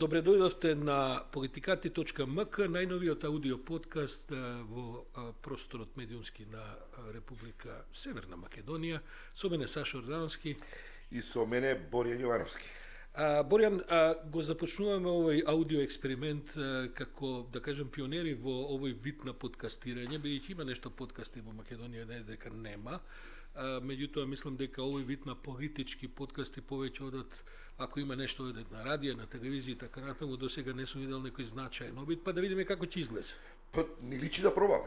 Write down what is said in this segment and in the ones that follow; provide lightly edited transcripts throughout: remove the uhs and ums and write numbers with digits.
Добре дојдовте на политикати.мк, најновиот аудио подкаст во просторот медиумски на Република Северна Македонија. Со мене Сашо Ордановски и со мене Боријан Јовановски. Боријан, го започнуваме овој аудио експеримент како, да кажем, пионери во овој вид на подкастирање, бидејќи има нешто подкасти во Македонија, не дека нема. Меѓутоа, мислам дека овој вид на политички подкасти повеќе одат, ако има нешто одат на радија, на телевизија и така натаму, до сега не сум видел некој значаен обид, па да видиме како ќе излезе. Па ни личи да пробаме,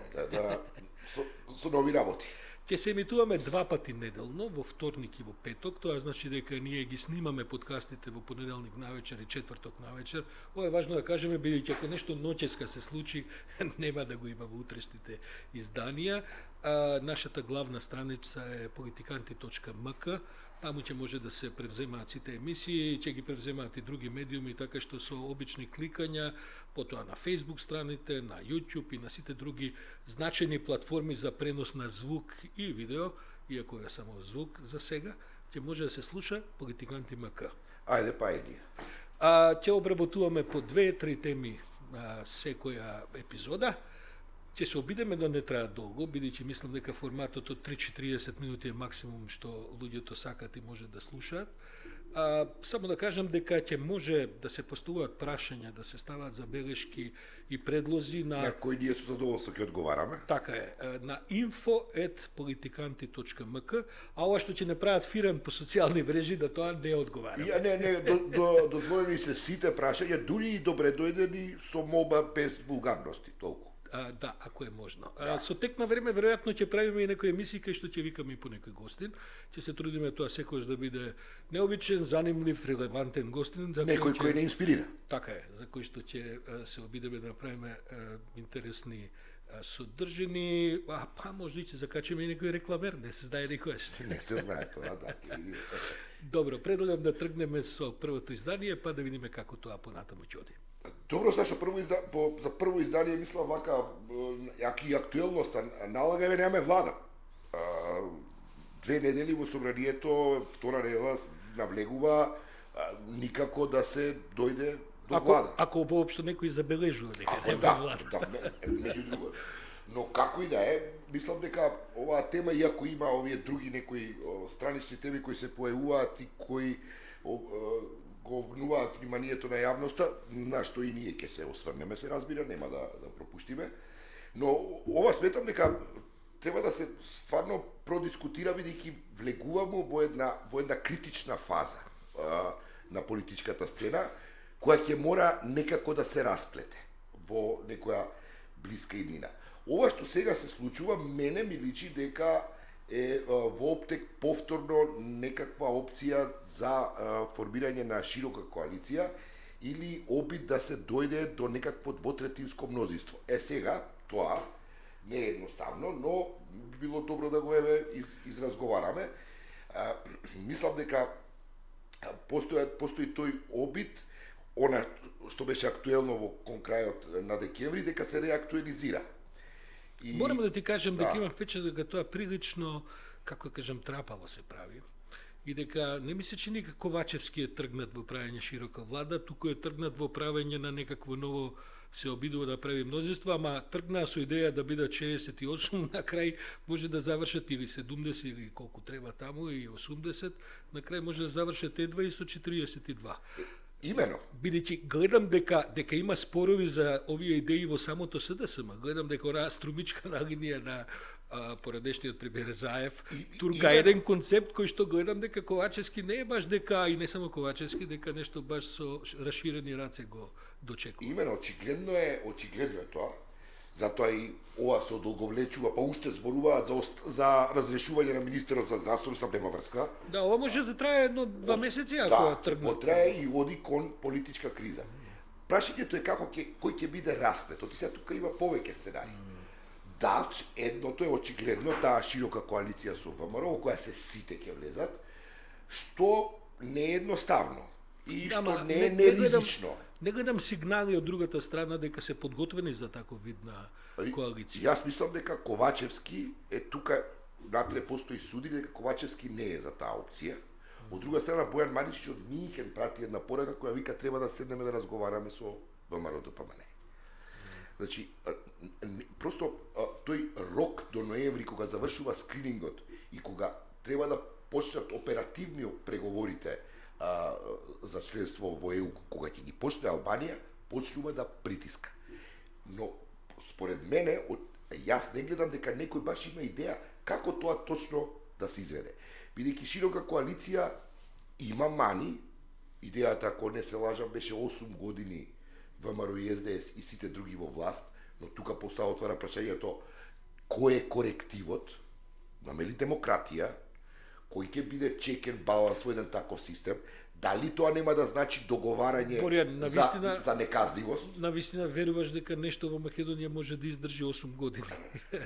со нови работи. Ќе се емитуваме 2 пати неделно, во вторник и во петок, тоа значи дека ние ги снимаме подкастите во понеделник навечер и четврток навечер. Ова е важно да кажеме, бидејќи ако нешто ноќеска се случи, нема да го има во утрешните изданија. Нашата главна страница е politikanti.mk. Таму ќе може да се превземаат сите емисии, ќе ги превземаат и други медиуми, така што со обични кликања, потоа на Facebook страните, на YouTube и на сите други значени платформи за пренос на звук и видео, иако е само звук за сега, ќе може да се слуша Политиканти МК. Ајде па и ние. Ќе обработуваме по 2-3 теми секоја епизода. Ќе се обидеме да не трае долго, бидејќи мислам дека форматот од 3-40 минути е максимум што луѓето сакат и може да слушаат. Само да кажам дека ќе може да се поставуваат прашања, да се ставаат забелешки и предлози на кои ние со задоволство ќе одговараме. Така е, на info@politikanti.mk, а ова што ќе не прават фирен по социјални мрежи, да тоа не одговара. Дозволени се сите прашања, дури и добре дојдени со молба без вулгарности, толку. Да, ако е можно. Со тек на време веројатно ќе правиме и некои емисии кај што ќе викаме и по некој гостин. Ќе се трудиме тоа секојаш да биде необичен, занимлив, релевантен гостин, за некој кој не инспирира. Така е, за кој што ќе се обидеме да направиме интересни содржини, па може и ќе закачиме и некој рекламер, не се знае никогаш. Не се знае тоа, да. Добро, предлагам да тргнеме со првото издание, па да видиме како тоа понатаму ќе оди. Добро, Сашо, за прво издание мислам вака, јаки и актуелноста, налага немаме влада. 2 недели во собранието, втора недела навлегува, никако да се дојде до влада. Ако воопшто некој забележува дека нема влада. Но како и да е, мислам дека оваа тема, иако има овие други некои странични теми кои се појавуваат и кои го обнуваат вниманието на јавноста, на што и ние ќе се осврнеме, се разбира, нема да пропуштиме. Но ова сметам дека треба да се стварно продискутира, бидејќи влегуваме во една критична фаза на политичката сцена, која ќе мора некако да се расплете во некоја блиска иднина. Ова што сега се случува, мене ми личи дека е во оптек повторно некаква опција за формирање на широка коалиција или обид да се дојде до некакво двотретинско мнозинство. Сега тоа не е едноставно, но би било добро да го изразговараме. Мислам дека постои тој обид, она што беше актуелно во крајот на декември, дека се реактуализира. Морам да ти кажам дека имам впечаток дека тоа прилично, како да кажам, трапаво се прави. И дека не ми се чини дека Ковачевски е тргнат во правење широка влада, туку е тргнат во правење на некакво ново, се обидува да прави мнозинство, ама тргнаа со идеја да бидат 68, на крај може да завршат или 70 или колку треба таму, и 80, на крај може да завршат едва и со 42. Имено. Бидејќи гледам дека има спорови за овие идеи во самото СДСМ. Гледам дека онаа струмичка на линија на поредешниот премиер Заев турка еден концепт кој што гледам дека Ковачевски не е баш дека, и не само Ковачевски, дека нешто баш со расширени раце го дочекува. Имено, очигледно е тоа. Затоа и ова се одолговлечува, па уште зборуваат за разрешување на министерот за здравство, сам нема врска. Да, ова може да трае 1-2 месеци ако тргне. Да, потрае и оди кон политичка криза. Прашањето е кој ќе биде расплетот. И сега тука има повеќе сценарии. Да, едното е очигледно таа широка коалиција со ВМРО, во која се сите ќе влезат, што не е едноставно и што не е неризично. Не гледам сигнали од другата страна дека се подготвени за таков вид на коалиција. Јас мислам дека Ковачевски е тука, натре постои суди дека Ковачевски не е за таа опција. Од друга страна, Бојан Маничич од Минхен прати една порака која вика треба да седнеме да разговараме со ВМРО ДПМН. Значи, просто тој рок до ноември кога завршува скринингот и кога треба да почнат оперативни преговорите за членство во ЕУ, кога ќе ги почне Албанија, почнува да притиска. Но според мене, јас не гледам дека некој баш има идеја како тоа точно да се изведе. Бидејќи широка коалиција има мани, идејата, ако не се лажам, беше 8 години ВМРО и СДС и сите други во власт, но тука постава отвара прашањето кој е корективот, имаме ли демократија, кој ќе биде чекен баланс во еден таков систем, дали тоа нема да значи договарање за неказливост? Навистина веруваш дека нешто во Македонија може да издржи 8 години?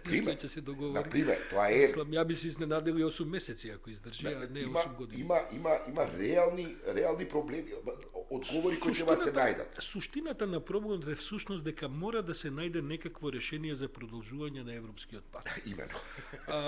Што ќе се договори? Например, тоа е... Мислам, ја би се изненадил и 8 месеци ако издржи, а не 8 години. Има реални проблеми, одговори кои треба се најдат. Суштината на проблемот е всушност дека мора да се најде некакво решение за продолжување на европскиот пат. Имено.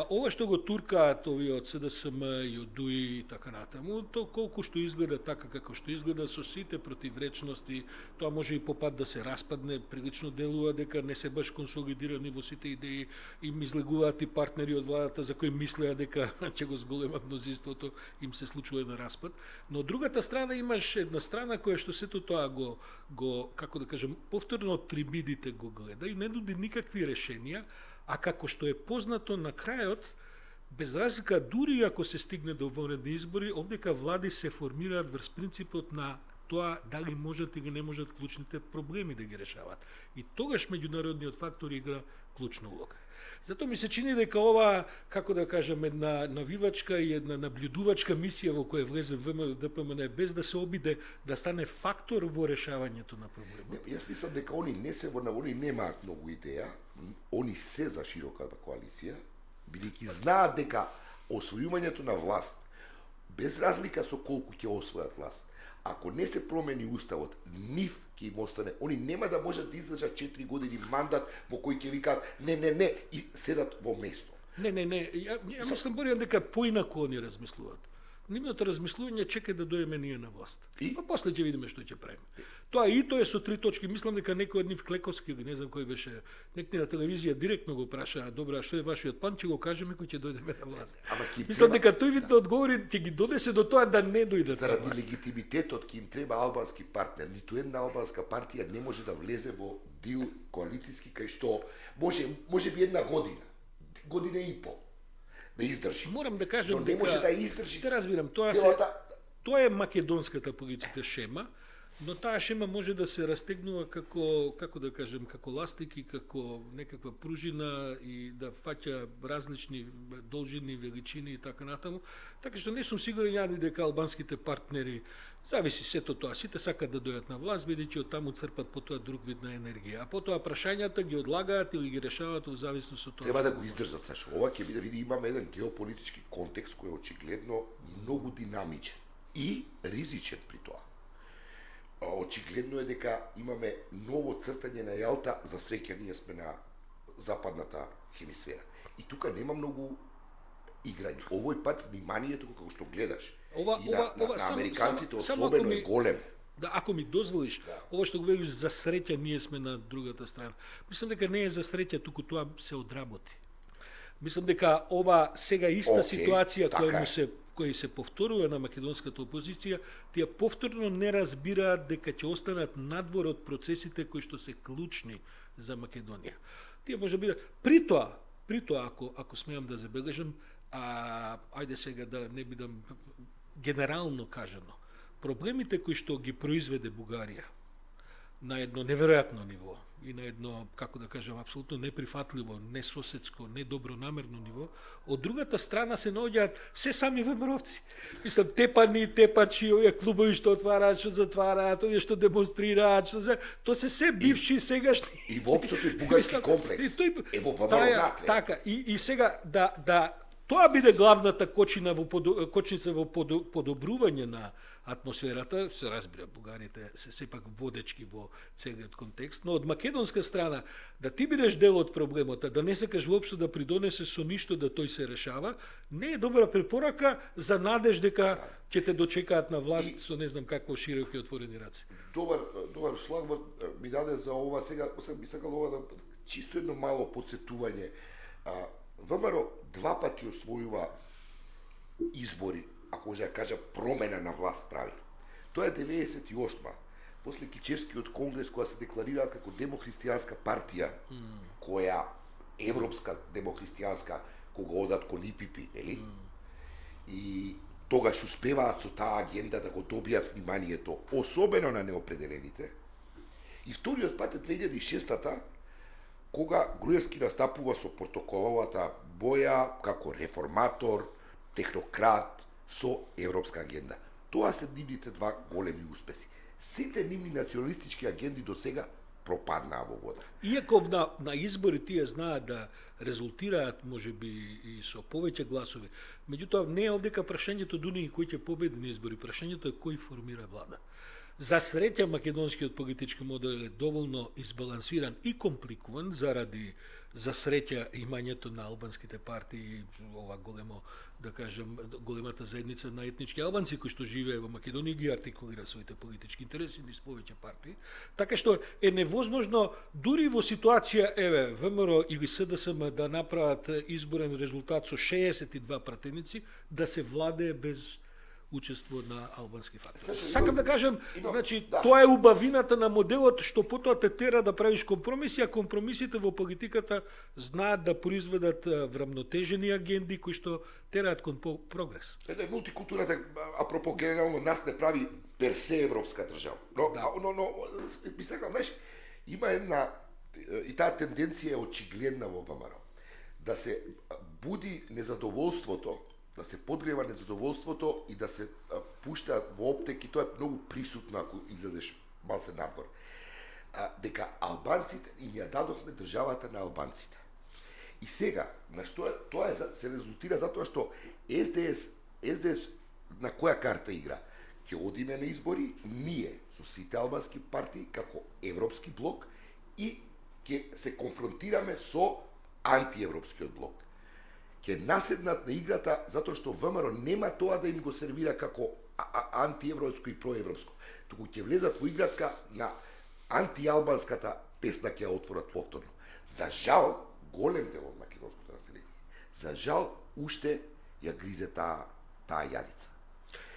Ова што го туркаат овие од СДСМ и од ДУИ и така натаму, то колку што изгледа така како што изгледа со сите противречности, тоа може и по пат да се распадне, прилично делува дека не се баш консолидирани во сите идеи, им излегуваат и партнери од владата за кои мислеа дека ќе го зголемат мнозинството, им се случува на распад. Но од другата страна имаш една страна која што сето тоа го како да кажем, повторно од трибидите го гледа и не нуди никакви решенија, а како што е познато на крајот, без разлика, дури ако се стигне до вонредни избори, овдека влади се формираат врз принципот на тоа дали можат или не можат клучните проблеми да ги решават. И тогаш меѓународниот фактор игра клучна улога. Затоа ми се чини дека ова, како да кажем, една навивачка и една наблюдувачка мисија во која влезе ВМРО ДПМН без да се обиде да стане фактор во решавањето на проблемот. Јас мислам дека они они немаат многу идеја, они се за широката коалиција, бидејќи знаат дека освојувањето на власт, без разлика со колку ќе освојат власт, ако не се промени уставот, нив ќе им остане, они нема да можат да издржат 4 години мандат во кој ќе викаат не и седат во место. Не, ја мислам Боријан дека поинаку они размислуваат. Нивното размислување чека да дојдеме ние на власт. Па после ќе видиме што ќе правиме. Тоа е со 3 точки. Мислам дека некој од нив Клековски, не знам кој беше, некој на телевизија директно го праша, добра, што е вашиот план, ќе го кажеме кој ќе дојдеме на власт. Мислам дека тој вид на одговори ќе ги донесе до тоа да не дојдат. Заради легитимитетот ќе им треба албански партнер. Ниту една албанска партија не може да влезе во дил коалицијски кај што може би една година и пол да издржи. Морам да кажам но не може да издржи. Те разбирам, тоа е македонската политичка шема, но таа шема може да се растегнува како да кажем, како ластик и како некаква пружина и да фаќа различни должини, величини и така натаму. Така што не сум сигурен јани дека албанските партнери, зависи сето тоа, сите сакат да дојдат на власт, бидејќи од таму црпат потоа друг вид на енергија. А потоа прашањата ги одлагаат или ги решаваат во зависност од тоа. Треба да го издржат, Сашо. Ова ќе биде, имаме еден геополитички контекст кој е очигледно многу динамичен и ризичен при тоа. Очигледно е дека имаме ново цртање на Јалта, за среќа ние сме на западната хемисфера. И тука нема многу играње. Овој пат вниманието како што гледаш на американците особено е голем. Да, ако ми дозволиш, ова што го велиш за среќа ние сме на другата страна. Мислам дека не е за среќа, туку тоа се одработи. Мислам дека ова сега иста ситуација која се повторува на македонската опозиција, тие повторно не разбираат дека ќе останат надвор од процесите кои што се клучни за Македонија. Тие може биде при тоа ако смеам да забележам, ајде сега да не бидам генерално кажано, проблемите кои што ги произведе Бугарија на едно неверојатно ниво и на едно, како да кажем, апсолутно неприфатливо, несоседско, недобронамерно ниво, од другата страна се наоѓаат се сами ВМРО-вци. Мислам, тепачи, овие клубови што отвараат, што затвараат, овие што демонстрираат, тоа се бивши сегашни. И воопштото е бугарски комплекс. Е во ВМРО внатре. Така, и сега да тоа биде главната кочница во подобрување на атмосферата, се разбира, бугарите се сепак водечки во целиот контекст, но од македонска страна, да ти бидеш дел од проблемот, да не сакаш воопшто да придонесе со ништо да тој се решава, не е добра препорака за надеж дека ќе те дочекаат на власт со не знам какво широки отворени раци. Добар шлагворд ми даде за ова, сега би сакал ова да чисто едно мало подсетување. ВМРО 2 пати освојува избори, ако може да кажа промена на власт прави. Тоа е 98-ма, после Кичевскиот конгрес, која се декларира како демохристијанска партија, која европска демохристијанска, кога одат кон ИПП, нели? И тогаш успеваат со таа агенда да го добијат вниманието, особено на неопределените. И вториот пат е 2006-та, кога Груевски настапува со протоколовата боја како реформатор, технократ со европска агенда. Тоа се нивните 2 големи успеси. Сите нивни националистички агенди до сега пропаднаа во вода. Иако на избори тие знаат да резултираат можеби и со повеќе гласови, меѓутоа не е овдека прашањето дури кој ќе победи на избори, прашањето е кој формира влада. За среќа македонскиот политички модел е доволно избалансиран и компликуван заради за среќа имањето на албанските партии, ова големо, да кажем, големата заедница на етнички албанци кои што живее во Македонија ги артикулира своите политички интереси низ повеќе партии, така што е невозможно дури во ситуација ВМРО или СДСМ да направат изборен резултат со 62 пратеници да се владее без учество на албански фактори. Сакам да кажем, значи, тоа е убавината на моделот што потоа те тера да правиш компромиси, а компромисите во политиката знаат да произведат врамнотежени агенди кои што тераат кон прогрес. Мултикултурата, апропо генерално, нас не прави персе европска држава. Но би сакал, знаеш, има една, и таа тенденција е очигледна во ВМРО, да се буди незадоволството, да се подгрева незадоволството и да се пушта во оптеки, тоа е многу присутно ако излезеш малце надвор. Дека албанците, им ја дадохме државата на албанците. И сега, на што тоа се резултира затоа што СДС на која карта игра? Ќе одиме на избори, ние со сите албански партии како европски блок и ќе се конфронтираме со антиевропскиот блок. Ќе наседнат на играта затоа што ВМРО нема тоа да им го сервира како антиевропско и проевропско, туку ќе влезат во игратка на антиалбанската песна ќе ја отворат повторно. За жал, голем дел од македонското население, за жал уште ја гризе таа јадица.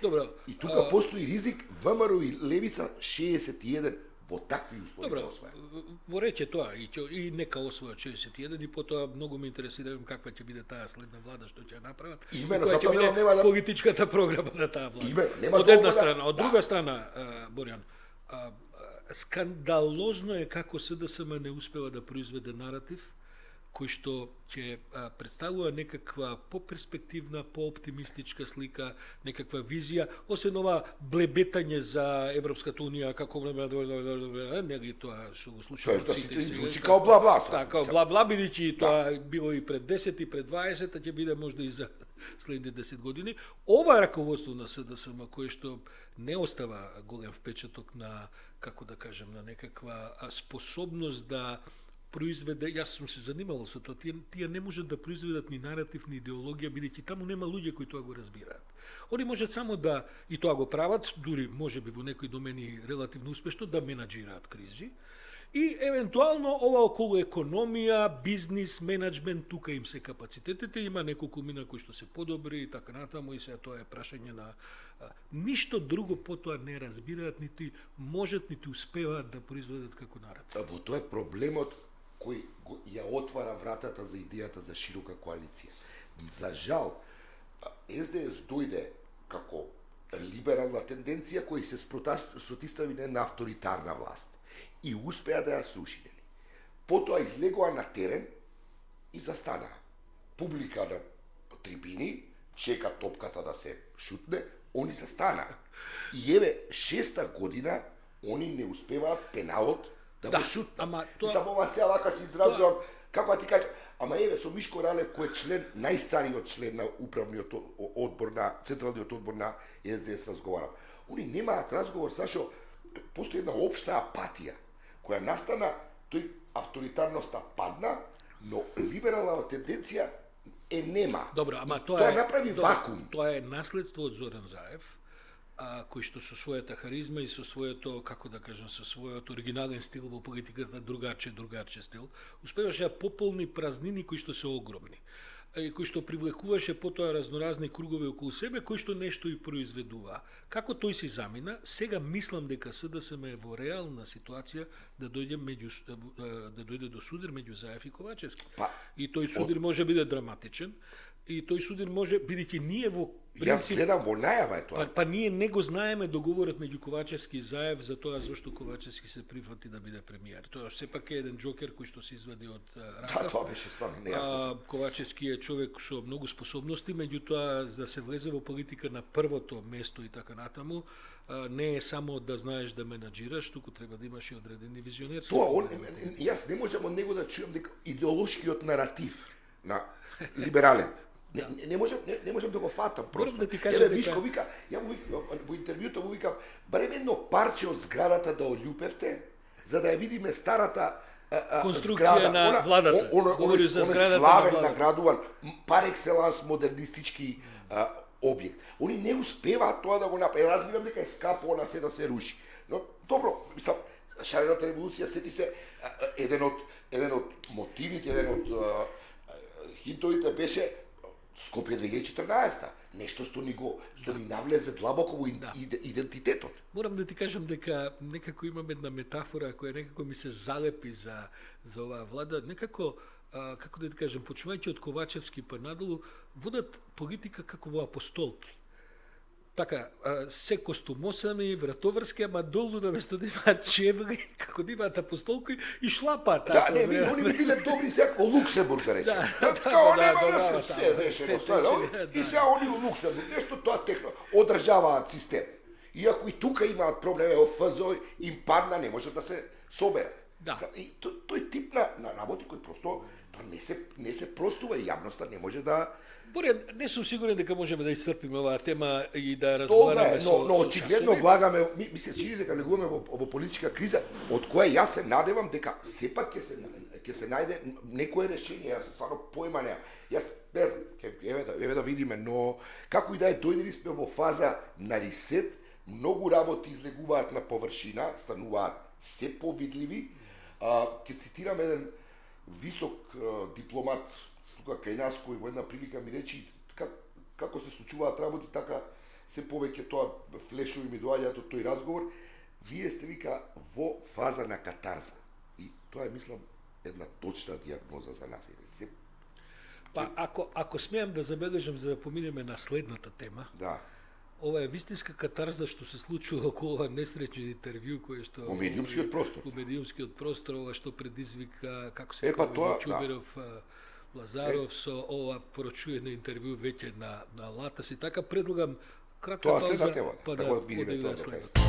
Добро. И тука постои ризик ВМРО и левица 61 во такви услови да освоја. Во реќе тоа и нека освојат 61 и потоа многу ме интересира каква ќе биде таа следна влада што ќе направат. Имено затоа нема да политичката програма на таа влада. Нема од една страна, од друга страна, Борјан, скандалозно е како СДСМ не успева да произведе наратив кој што ќе представува некаква поперспективна, пооптимистичка слика, некаква визија, освен ова блебетање за Европската унија како нели тоа што го слушаме од сите. Звучи као бла-бла. Така, бла-бла, бидејќи тоа било и пред 10 и пред 20, ќе биде можда и за следните 10 години. Ова раководство на СДСМ кое што не остава голем впечаток на, како да кажем, на некаква способност да произведе, јас сум се занимавал со тоа, тие не можат да произведат ни наратив, ни идеологија, бидејќи таму нема луѓе кои тоа го разбираат. Они можат само да, и тоа го прават, дури можеби во некои домени релативно успешно, да менаџираат кризи, и евентуално ова околу економија, бизнис, менеджмент, тука им се капацитетите, има неколку мина кои што се подобри и така натаму, и сега тоа е прашање на ништо друго потоа не разбираат, нити можат, нити успеваат да произведат како наратив. Во тоа е проблемот кој ја отвара вратата за идејата за широка коалиција. За жал, СДС дојде како либерална тенденција која се спротивстави на авторитарна власт и успеа да ја сруши. Потоа излегоа на терен и застанаа. Публика на трибини чека топката да се шутне, они застанаа. И еве 6-та година они не успеваат пеналот да го шутнат. Ама тоа... Само ова се вака се изразувам, како ти кажа, ама еве со Мишко Ралев кој е член, најстариот член на управниот одбор на централниот одбор на СДС разговарам. Они немаат разговор, Сашо, постои една општа апатија која настана, тој авторитарноста падна, но либерална тенденција нема. Добро, ама тоа направи вакуум. Тоа е наследство од Зоран Заев, кој што со својата харизма и со своето, како да кажам, со својот оригинален стил во политиката, другарче стил, успеваше да пополни празнини кои што се огромни, и кои што привлекуваше потоа разноразни кругови околу себе, кои што нешто и произведува. Како тој си замина, сега мислам дека СДСМ е во реална ситуација да дојде до судир меѓу Заев и Ковачевски. И тој судир може биде драматичен, и тој судир може, бидејќи ние во принцип... Јас гледам во најава е тоа. Па ние не го знаеме договорот меѓу Ковачевски и Заев за тоа зашто Ковачевски се прифати да биде премиер. Тоа сепак е еден џокер кој што се извади од рака. Да, тоа беше стварно нејасно. Ковачевски е човек со многу способности, меѓутоа за да се влезе во политика на првото место и така натаму, не е само да знаеш да менаџираш, туку треба да имаш и одредени визионерски. Тоа јас не можам од него да чујам дека идеолошкиот наратив на либерален не можам да го фатам просто. Да ти кажам дека Мишко вика, ја во интервјуто му викам, барем едно парче од зградата да олјупевте, за да ја видиме старата конструкција зграда, на владата. Говори за зградата славен, наградуван, пар екселанс модернистички објект. Они не успеваат тоа да го направат. Разбирам дека е скапо на се да се руши. Но добро, мислам, шарената револуција сети се еден од мотивите, еден од хинтовите беше Скопје 2014, нешто што ни навлезе длабоко во идентитетот. Морам да ти кажам дека некако имам една метафора која некако ми се залепи за оваа влада, некако како да ти кажам, почнувајќи од Ковачевски па надолу, водат политика како во апостолки. Така, се костумосани, вратоврски, ама долу да место да имаат чевли, како да имаат апостолки и шлапаат. Да, не, они би биле добри сега во Луксембург, да речем. Така, нема се решено. И сега они во Луксембург, нешто тоа техно, одржаваат систем. Иако и тука имаат проблеми во ФЗО, им падна, не може да се собере. И тој тип на работи кој просто не се простува и јавноста не може да... Борјан, не сум сигурен дека можеме да исцрпиме оваа тема и да разговараме но очигледно влагаме, ми се чини дека влегуваме во политичка криза, од која јас се надевам дека сепак ќе се најде некое решение, јас стварно појма немам. Јас не знам, еве да видиме, но како и да е, дојдели сме во фаза на ресет, многу работи излегуваат на површина, стануваат се повидливи. Ќе цитирам еден висок дипломат тука кај нас, кој во една прилика ми речи како се случуваат работи, така се повеќе тоа флешови ми доаѓаат од тој разговор. Вие сте, вика, во фаза на катарза. И тоа е, мислам, една точна диагноза за нас. Па, ако смеам да забележам за да поминеме на следната тема, да. Ова е вистинска катарза што се случува околу ова несреќно интервју кое што во медиумскиот простор. Во медиумскиот простор, ова што предизвика, како се казва, Ќуберов, Лазаров со ова прочуено интервју веќе на Латас и така предлагам кратка пауза, па да видиме тоа следното.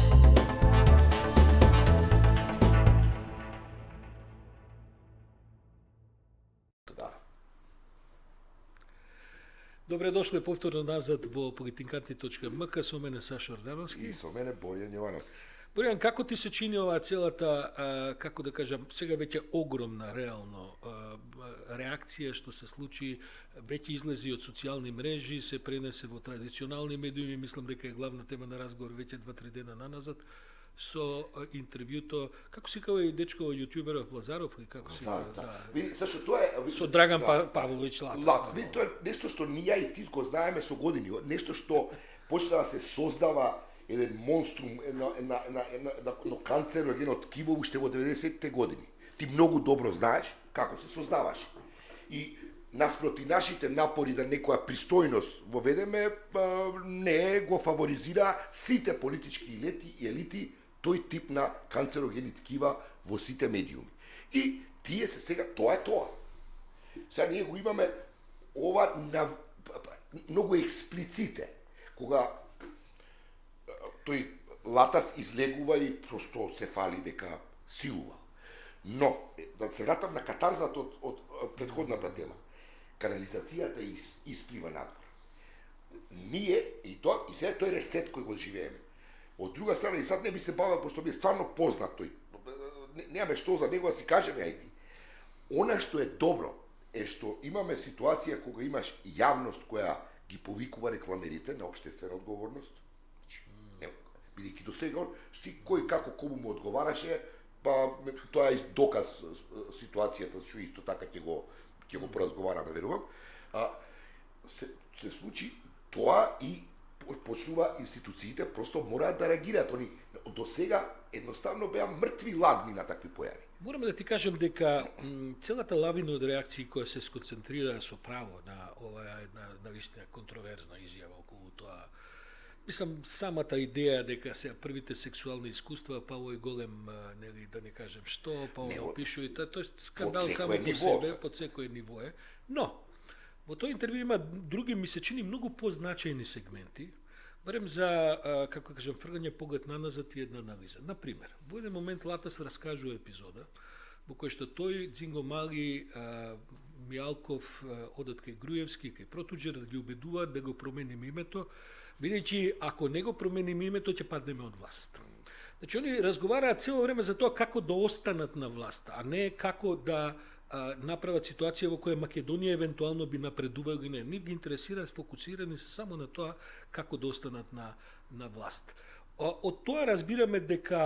Добре дошли повторно назад во politikanti.mk, со мене Сашо Ордановски и со мене Борјан Јовановски. Борјан, како ти се чини оваа целата, како да кажам, сега веќе огромна реално реакција што се случи, веќе излези од социјални мрежи, се пренесе во традиционални медиуми, мислам дека е главна тема на разговор веќе 2-3 дена наназад, со интервјуто, како се кава и дечко јутјуберов Лазаров, или како се кава? Да. Види, Сашо, тоа е... Со Драган Павлович Латас. Види, тоа е нешто што ние и ти го знаеме со години, нешто што почна да се создава еден монструм, едно канцерогено ткиво уште во 90-те години. Ти многу добро знаеш како се создаваше. И наспроти нашите напори да некоја пристојност воведеме, не го фаворизира сите политички елити тој тип на канцерогени ткива во сите медиуми. И тие се сега, тоа е тоа. Сега ние го имаме ова многу експлиците, кога тој Латас излегува и просто се фали дека силува. Но, да се вратам на катарзата од предходната тема. Канализацијата исплива надвор. Ние и сега тој ресет кој го живееме. Од друга страна, и сад не би се бавил, пошто ми е стварно познат тој. Немаме што за него да си кажеме, ајди. Она што е добро е што имаме ситуација кога имаш јавност која ги повикува рекламерите на општествена одговорност. Бидејќи до сега кој како кому му одговараше, па тоа е доказ ситуацијата што исто така ќе го поразговараме, верувам. Се случи тоа и почнува институциите просто мораат да реагираат. Они до сега едноставно беа мртви ладни на такви појави. Морам да ти кажам дека целата лавина од реакции која се сконцентрира со право на оваа една навистина контроверзна изјава околу тоа. Мислам, самата идеја дека сега првите сексуални искуства, па овој голем, нели, да не кажем што, па ово пишува, тој скандал само по себе, под секој ниво е. Но, во тој интервју има други, ми се чини, многу позначајни сегменти, барем за, како кажем, фргање поглед наназад и една анализа. Например, во еден момент Латас раскажува епизода, во кој што тој, Дзинго Мали, Мијалков, одат кај Груевски, кај Протуџер, да ги убедуваат да го промениме името, бидејќи ако не го промениме името, ќе паднеме од власт. Значи, они разговараат цело време за тоа како да останат на власт, а не како да направат ситуација во која Македонија евентуално би напредувала или не. Ни ги интересираат, фокусирани се само на тоа како да останат на власт. Од тоа разбираме дека,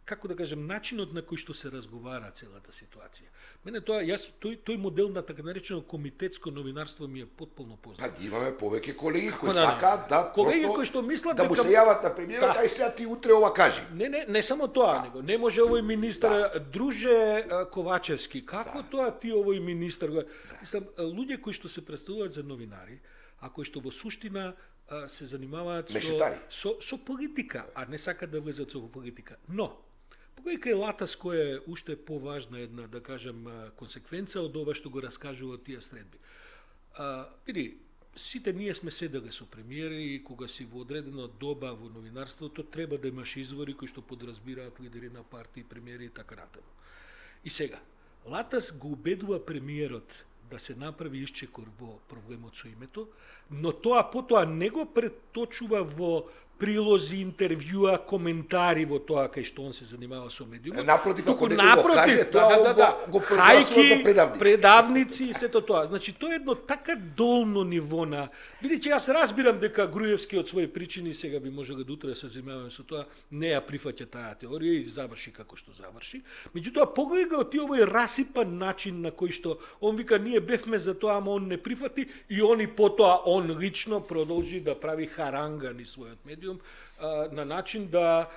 како да кажем, начинот на кој што се разговара целата ситуација. Мене тој модел на така наречено комитетско новинарство ми е потполно познат. Па ги имаме повеќе колеги кои сакаат да колеги кои што мислат да му се јават на премиерот, ај сега ти утре ова кажи. Не само тоа, него не може овој министар, друже Ковачевски, како тоа ти овој министар? Мислам, луѓе кои што се представуваат за новинари, а кои што во суштина се занимаваат со политика, а не сакат да влезат со политика. Но, покој кај Латас, која е уште поважна една, да кажем, консеквенца од ова што го раскажува тие средби. Види, сите ние сме седеле со премиери и кога си во одредена доба во новинарството, треба да имаш извори кои што подразбираат лидери на партии, премиери и така натаму. И сега, Латас го убедува премиерот да се направи исчекор во проблемот со името, но тоа потоа не го преточува во прилози, интервјуа, коментари во тоа кај што он се занимава со медиумот. Напротив, ако некој го каже, тоа го прогласува за предавници. Предавници и сето тоа. Значи, тоа е едно така долно ниво на... Бидејќи јас разбирам дека Груевски од своји причини, сега би можело да утре да се занимаваме со тоа, не ја прифаќа таа теорија и заврши како што заврши. Меѓутоа, погледај го ти овој расипан начин на кој што он вика, ние бевме за тоа, ама он не прифати и они потоа, он лично продолжи да прави харанга ни својот медиум, на начин да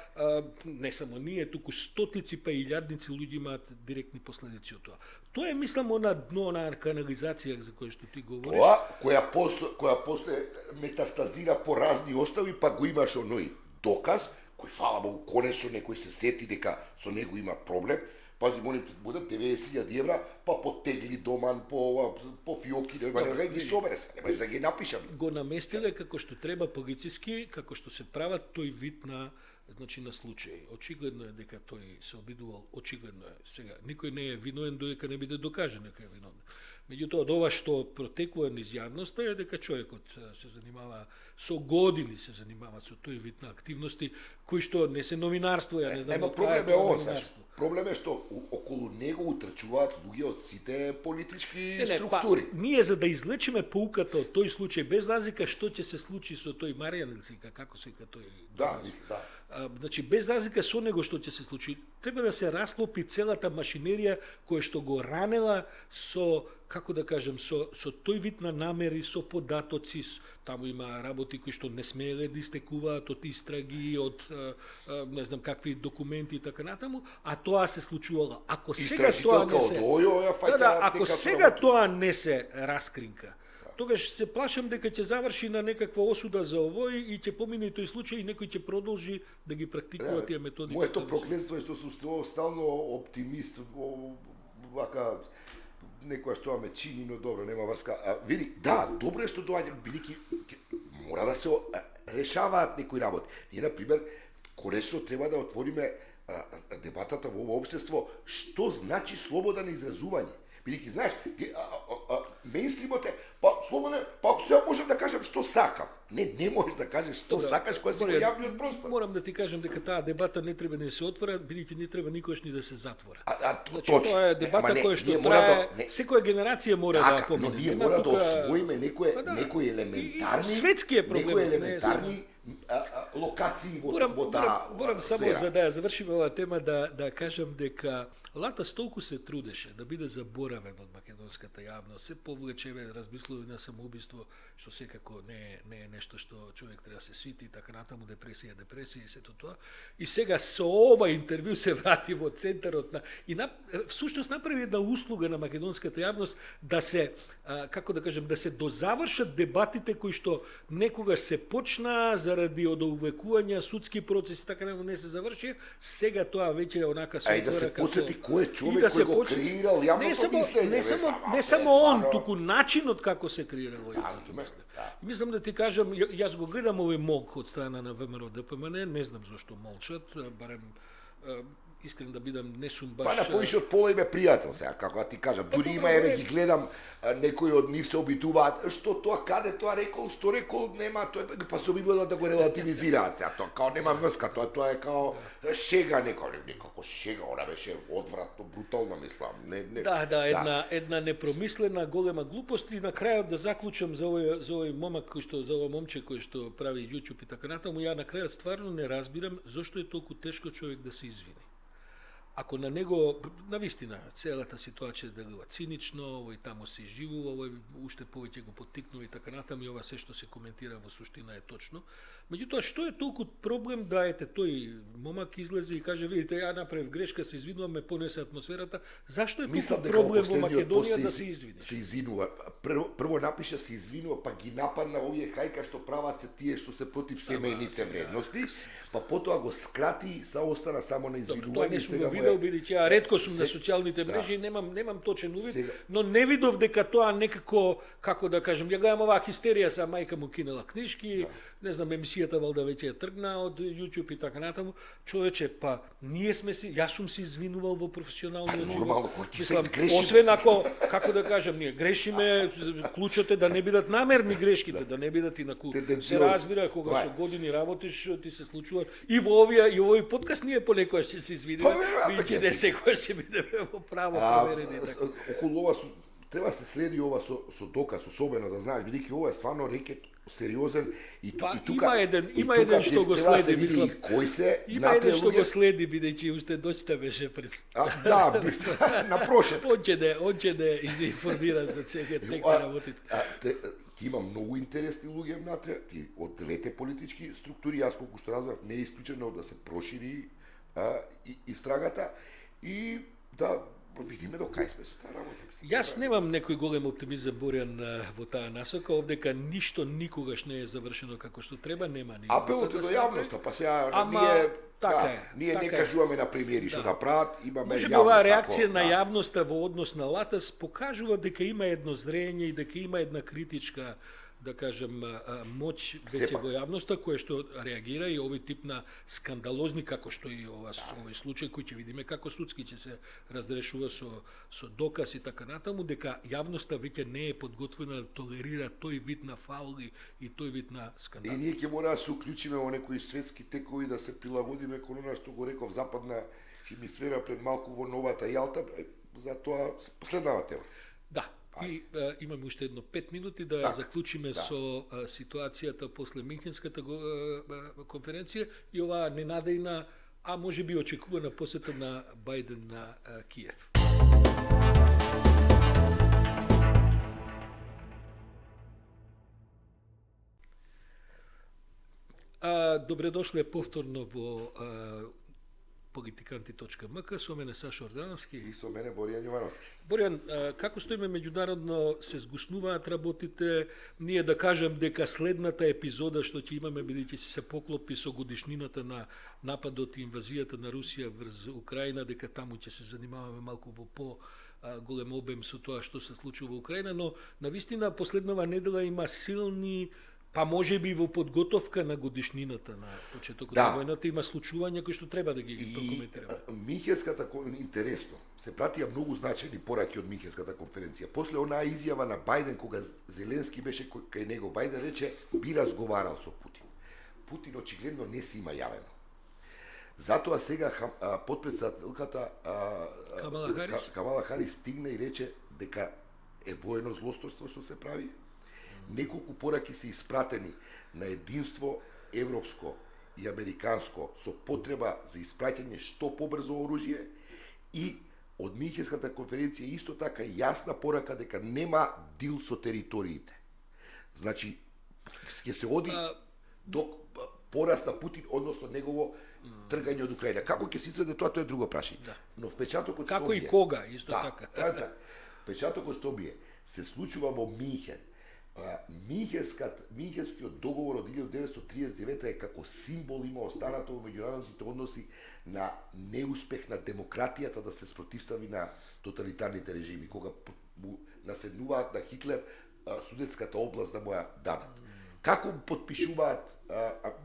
не само ние, туку стотици па илјадници луѓе имаат директни последици од тоа. Тоа е, мислам, она дно на канализација за која што ти говориш. Која после метастазира по разни остави, па го имаш оној доказ, кој, фала Богу, конечно некој се сети дека со него има проблем. Пази, молим те, будат 90.000 евра, па потегли доман, по фиоки, не ги собере се, не може да ги напишам. Го наместиле како што треба полициски, како што се прават тој вид на, значи, на случаи. Очигледно е дека тој се обидувал, очигледно е. Сега, никој не е виновен додека не биде докажен дека е виновен. Меѓутоа, од ова што протекува низ јавноста е дека човекот се занимава со години, се занимава со тој вид на активности кои што не се новинарство, ја не знам. Проблем е новинарство. Проблем е што околу него утрчуваат луѓе од сите политички структури. Ние за да излечиме поуката од тој случај, без разлика што ќе се случи со тој Маријан Илцика, како се вика тој. Да, мислам, да. Значи, без разлика со него што ќе се случи, треба да се расклопи целата машинерија која што го ранела со, како да кажем, со тој вид на намери, со податоци, таму има работи кои што не смееле да истекуваат од истраги, од не знам какви документи и така натаму, а тоа се случувало. Ако сега тоа не се... ако сега тоа не се раскринка, тогаш се плашам дека ќе заврши на некаква осуда за овој и ќе помине тој случај и некој ќе продолжи да ги практикува тие методи. Моето проклетство е што сум стално оптимист, вака некоја што ме чини, но добро, нема врска. Види, да, добро е што доаѓа, бидејќи мора да се решаваат некои работи. Ние, на пример, конечно треба да отвориме дебатата во ова општество, што значи слобода на изразување. Бидејќи знаеш, мејнстримот е, па слободно, па ако сега можам да кажам што сакам. Не можеш да кажеш што сакаш кога си во јавниот простор. Морам да ти кажам дека таа дебата не треба да се отвора, бидејќи не треба никогаш ни да се затвора. Значи, точно. Тоа е дебата која што трае, секоја генерација мора да помине. Но ние мора да освоиме некои елементарни, светски е проблем, некои елементарни локации во таа Морам само за да ја завршиме оваа тема да кажам дека Лата столку се трудеше да биде заборавен од македонската јавност, се повлече размислување на самоубиство, што секако не е нешто што човек треба да се свити, така натаму депресија и сето тоа. И сега со ова интервју се врати во центарот на всушност направи една услуга на македонската јавност да се како да кажем, да се дозавршат дебатите кои што некогаш се почна заради одовлекување судски процеси, така не се заврши, сега тоа веќе е онака се да се потсети кој е човек кој го креирал јавното мислење. Не само он, туку начинот како се креирало јавното мислење. Мислам да ти кажам, јас го гледам овој молк од страна на ВМРО ДПМН, не знам зошто молчат, барем искрен да бидам, не сум баш... Па на повише од пола име пријател сега, како да ти кажам. Дури има, еве ги гледам, некои од нив се обитуваат, што тоа, каде тоа рекол, што рекол, нема, тоа, па се обидуваат да го релативизираат сега, тоа као нема врска, тоа е као шега некако шега, она беше одвратно, брутално, мислам. Една непромислена голема глупост и на крајот да заклучам за овој момак за овој момче кој што прави YouTube и така натаму, ја на крајот стварно не разбирам зошто е толку тешко човек да се извини. Ако на него, навистина, целата ситуација делува цинично, овој таму се изживува, овој уште повеќе го поттикнува и така натаму, и ова се што се коментира во суштина е точно. Меѓутоа, што е толку проблем да тој момак излезе и каже, видите, ја направив грешка, се извинувам, ме понесе атмосферата. Зашто е толку проблем во Македонија да се извини? Се извинува. Прво напиша се извинува, па ги нападна овие хајка што прават се тие што се против семејните вредности, па потоа го скрати, остана само на извинување. Тоа не сум го видел, бидејќи ја ретко сум на социјалните мрежи и немам точен увид, но не видов дека тоа некако, како да кажем, ја гледам оваа хистерија са мајка му кинела книжки, не знам, емисијата валда веќе е тргна од YouTube и така натаму. Човече, па ние сме јас сум се извинувал во професионалниот живот. Мислам, освен ако, како да кажем, ние грешиме, клучот е да не бидат намерни грешките, да не бидат инаку. Се разбира кога со години работиш, ти се случува и во овој подкаст ние понекогаш ќе се извиниме, бидејќи не секогаш ќе бидеме во право проверени. Околу ова треба се следи ова со доказ, особено да знаеш, бидејќи ова е стварно рекет сериозен и тука има еден што го следи, мислам. Кој се има еден што го следи, бидејќи уште доста беше пред. На прошет. Он ќе да информира за целите работите. Има многу интересни луѓе внатре од двете политички структури, јас колку што разбрав, не е исклучено да се прошири истрагата и да видиме до кај сме со таа работа. Јас немам некој голем оптимизам, Боријан, во таа насока, овдека ништо никогаш не е завршено како што треба, нема ни. Апелот е до јавноста, па сега ние не кажуваме на премиери што да прават, имаме јавност. Оваа реакција на јавноста во однос на Латас покажува дека има едно зрење и дека има една критичка, да кажем, моќ веќе во јавноста, која што реагира и овој тип на скандалозни, како што и овој случај кој ќе видиме како судски ќе се разрешува со доказ и така натаму, дека јавноста веќе не е подготвена да толерира тој вид на фаули и тој вид на скандал. И ние ќе мора да се уклучиме во некои светски текови, да се прилагодиме кон она што го реков западна хемисфера пред малку во новата Јалта, за тоа последнава тема. Да. И имаме уште едно 5 минути да заклучиме со ситуацијата после Минхенската конференција и оваа ненадејна, а може би очекувана посета на Бајден на Киев. Добре дошле повторно во политиканти.мк, со мене Сашо Ордановски и со мене Боријан Јовановски. Боријан, како стоиме меѓународно, се сгуснуваат работите, ние да кажем дека следната епизода што ќе имаме, бидејќи се поклопи со годишнината на нападот и инвазијата на Русија врз Украина, дека таму ќе се занимаваме малку во голем обем со тоа што се случува во Украина, но навистина последнава недела има силни Па може би во подготовка на годишнината на почетокот на војната има случувања кои што треба да ги прокоментираме. Михенската интересно, се пратија многу значајни пораки од Михенската конференција. После онаа изјава на Бајден кога Зеленски беше кај него, Бајден рече би разговарал со Путин. Путин очигледно не си има јавено. Затоа сега потпредседателката Камала Харис стигна и рече дека е воено злосторство што се прави. Неколку пораки се испратени на единство европско и американско со потреба за испраќање што побрзо оружје и од Михенската конференција исто така јасна порака дека нема дил со териториите. Значи, ќе се оди до пораст на Путин, односно негово тргање од Украина. Како ќе се изведе тоа, тоа е друго прашање. Но впечатокот како и кога, исто така. Впечатокот што бие се случува во Минхен. Минхенскиот договор од 1939 е како символ има останато во меѓународните односи на неуспех на демократијата да се спротивстави на тоталитарните режими, кога му наседнуваат на Хитлер Судетската област да му ја дадат. Како подпишуваат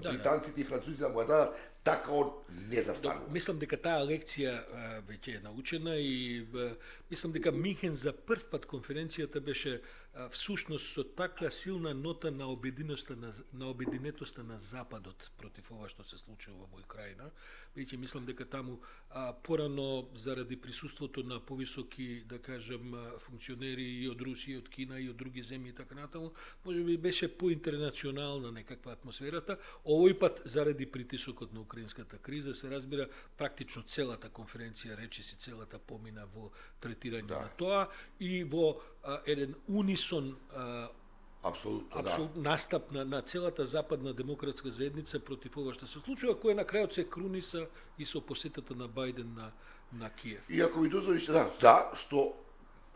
британците и французите да му ја дадат, така он не застанува. Мислам дека таа лекција веќе е научена и мислам дека Минхен за прв пат конференцијата беше всушност со таква силна нота на обединетоста на Западот против ова што се случува во Украина. Веќе мислам дека таму порано заради присуството на повисоки, да кажем, функционери и од Русија, и од Кина, и од други земји и така натаму, можеби беше поинтернационална некаква атмосферата. Овој пат заради притисокот на украинската криза се разбира практично целата конференција, речиси целата помина во третирање на тоа и во еден унисон настап на целата западна демократска заедница против ова што се случува, кој на крајот се круниса и со посетата на Бајден на Киев. И ако ви дозволиш, што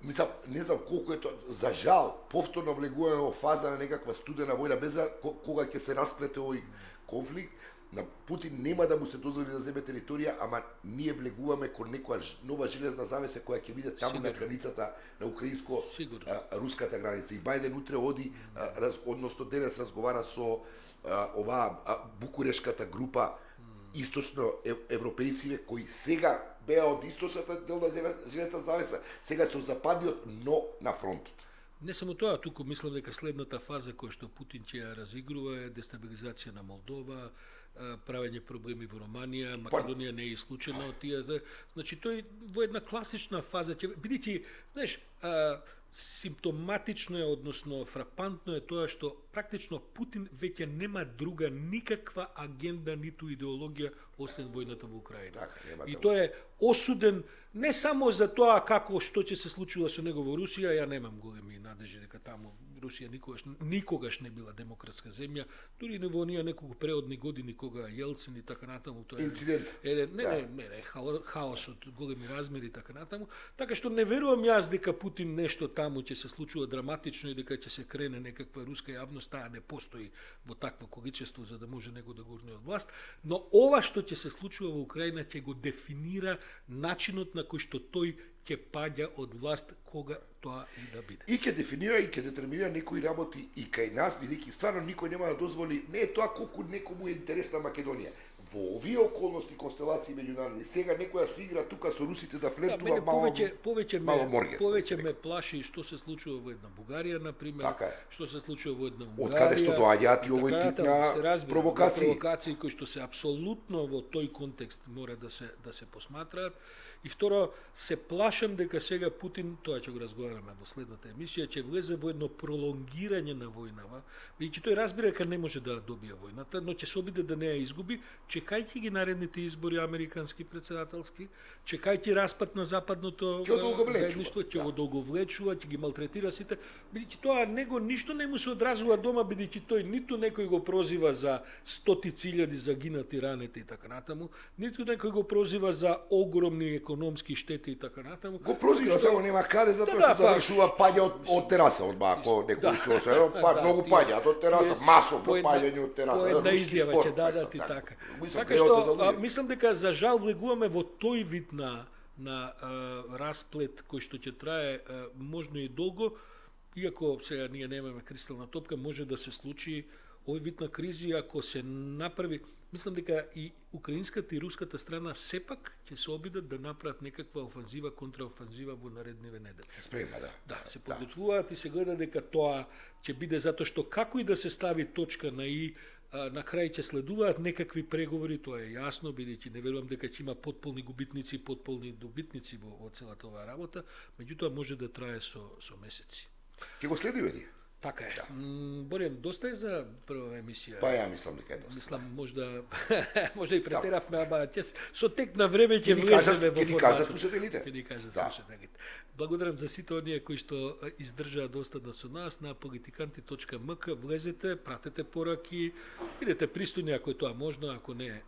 мислам, не знам колку е тоа, за жал, повторно влегуваме во фаза на некаква студена војна, без кога ќе се расплете овој конфликт, на Путин нема да му се дозволи да земе територија, ама ние влегуваме кон некоја нова железна завеса која ќе биде таму на границата на украинско-руската граница. И Бајден утре оди, односно денес разговара со оваа букурешката група источно европејци кои сега беа од источната дел на железната завеса, сега се од западниот, но на фронтот. Не само тоа, туку мислам дека следната фаза која што Путин ќе ја разигрува е дестабилизација на Молдова, правење проблеми во Романија, Македонија не е исклучена од тие. Значи тој во една класична фаза ќе бидејќи, знаеш, симптоматично е, односно фрапантно е тоа што практично Путин веќе нема друга никаква агенда ниту идеологија освен војната во Украина. И тој е осуден не само за тоа како што ќе се случува со него во Русија, ја немам големи надежи дека таму Русија никогаш не била демократска земја, дури не во оние неколку преодни години кога Јелцин и така натаму, тоа е инцидент. Хаос од големи размери и така натаму. Така што не верувам јас дека Путин нешто таму ќе се случува драматично и дека ќе се крене некаква руска јавност, таа не постои во такво количество за да може него да гурне од власт, но ова што ќе се случува во Украина ќе го дефинира начинот на кој што тој ќе паѓа од власт кога тоа и да биде. И ќе дефинира и ќе детерминира некои работи и кај нас, бидејќи стварно никој нема да дозволи, не е тоа колку некому е интересна Македонија. Во овие околности, констелации меѓународни, сега некоја се игра тука со русите да флиртува мало морген. Повеќе ме плаши што се случува во една Бугарија, например, што се случува во една Унгарија. Од каде што доаѓаат и овој тип на провокации кои што се апсолутно во тој контекст мора да се посматраат. И второ, се плашам дека сега Путин, тоа ќе го разговараме во следната емисија, ќе влезе во едно пролонгирање на војнава, бидејќи тој разбира дека не може да добие војната, но ќе се обиде да не ја изгуби, чекајќи ги наредните избори американски председателски, чекајќи распад на западното заедништво, ќе го одолговлечува, ќе ги малтретира сите, бидејќи тоа него ништо не му се одразува дома, бидејќи тој ниту некој го прозива за стотици илјади загинати, ранети и така натаму, ниту некој го прозива за огромни економски штети и така натаму. Го прозива, само нема каде, затоа што завршува паѓа од тераса, од бако некој се освои, многу паѓа од тераса, масово паѓање од тераса. По една изјава ќе дадат и така. Така што мислам дека за жал влегуваме во тој вид на расплет кој што ќе трае можно и долго, иако сега ние немаме кристална топка, може да се случи овој вид на кризи, ако се направи, мислам дека и украинската и руската страна сепак ќе се обидат да направат некаква офанзива, контраофанзива во наредниве недели. Се спрема, да. Да, се подготвуваат и се гледа дека тоа ќе биде, затоа што како и да се стави точка на и, на крај ќе следуваат некакви преговори, тоа е јасно, бидејќи не верувам дека ќе има потполни губитници и потполни добитници во целата оваа работа, меѓутоа може да трае со месеци. Ќе го следиме ли? Така е. Борјан, доста е за прва емисија. Па ја мислам дека е доста. Мислам, можда и претеравме, ама со тек на време ќе влеземе во форматот. Ќе ни кажа слушателите. Ќе ни кажа слушателите. Благодарам за сите оние кои што издржаа да останат со нас на politikanti.mk. Влезете, пратете пораки, бидете пристојни ако е тоа можно, ако не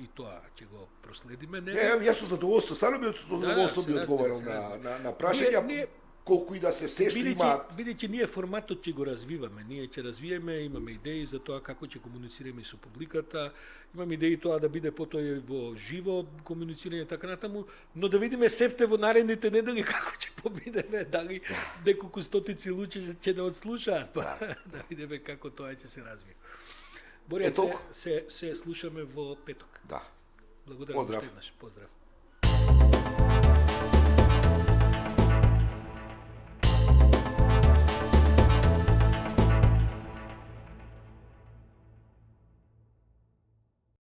и тоа ќе го проследиме. Јас со задоволство, сами би со задоволство би одговарал на прашања. Колку и да се имаат. Бидејќи ние форматот ќе го развиваме, ние ќе развиеме, имаме идеи за тоа како ќе комуницираме со публиката, имаме идеи тоа да биде потоа во живо комуницирање така натаму, но да видиме севте во наредните недели како ќе побидеме, дали неколку стотици луѓе ќе да отслушаат, да видиме како тоа ќе се развие. Борјан, се слушаме во петок. Да. Благодарам уште еднаш. Поздрав.